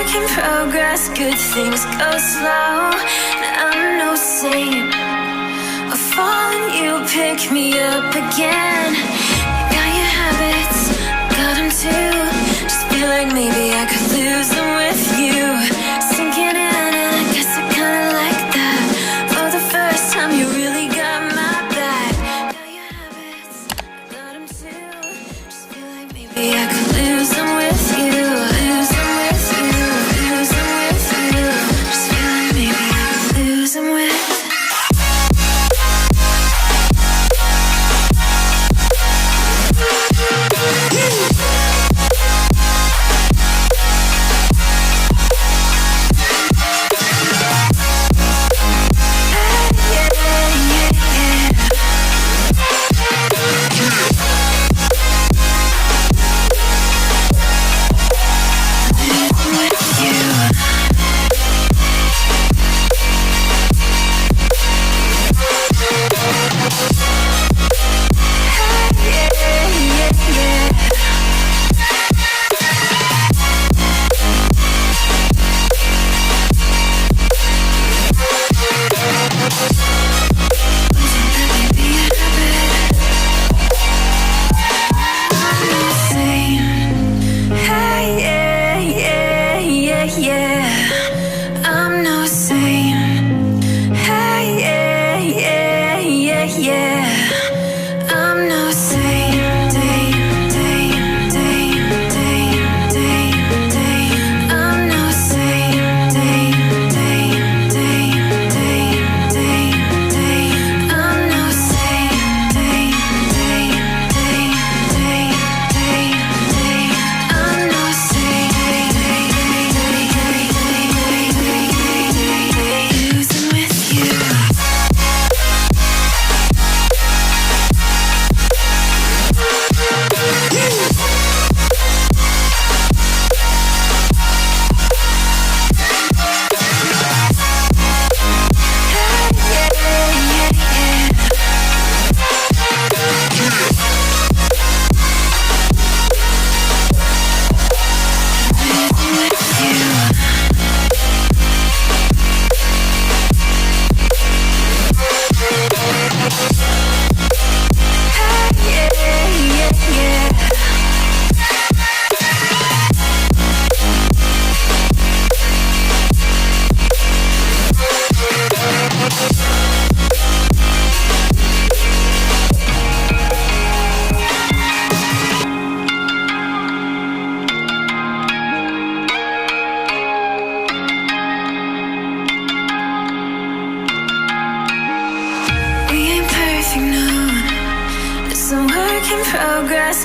work in progress, good things go slow. I'm no saint. I fall and you pick me up again. You got your habits, got them too. Just feel like maybe I could lose them with you. Sinking in and I guess I kinda like that. For the first time you really got my back. Got your habits, got them too. Just feel like maybe I could lose them with you. Lose them with you, lose them with you. Just feel like maybe I could lose them with you.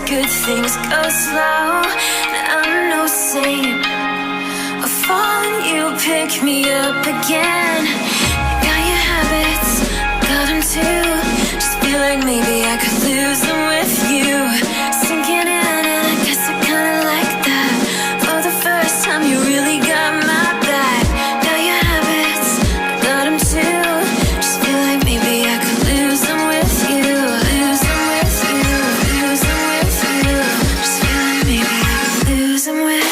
Good things go slow. I'm no saint. I fall and you pick me up again. You got your habits, got them too. Just feel like maybe I could lose them with you. Sinking in and I guess I kinda like that. For the first time you really got my back. Got your habits, got them too. Just feel like maybe I could lose them with you. Lose them with you, lose them with you. Just feel like maybe I could lose them with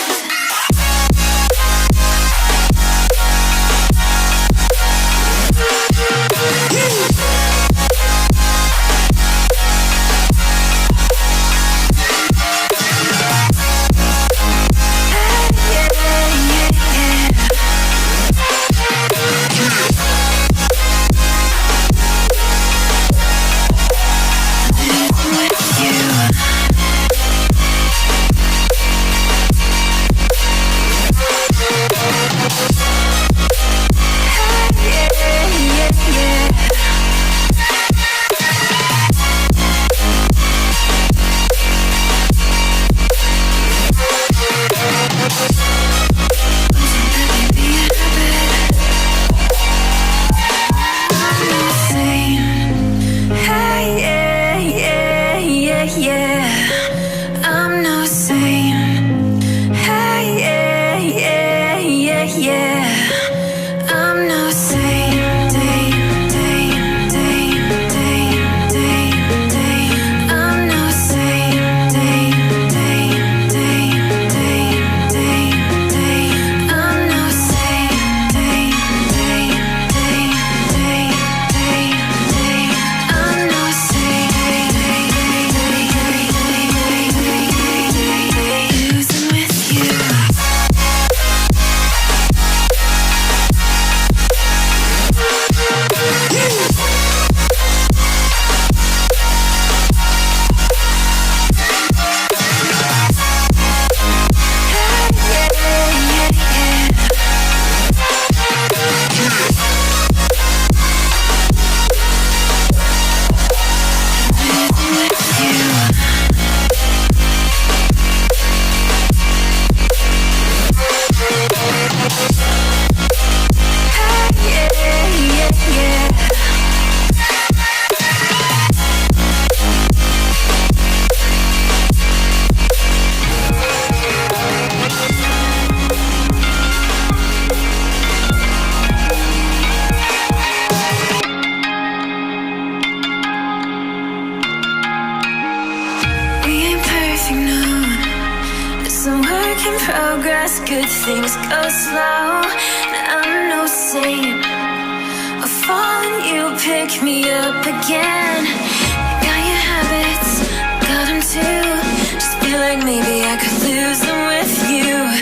progress, good things go slow. I'm no saint. I fall and you pick me up again. Got your habits, got them too. Just feel like maybe I could lose them with you.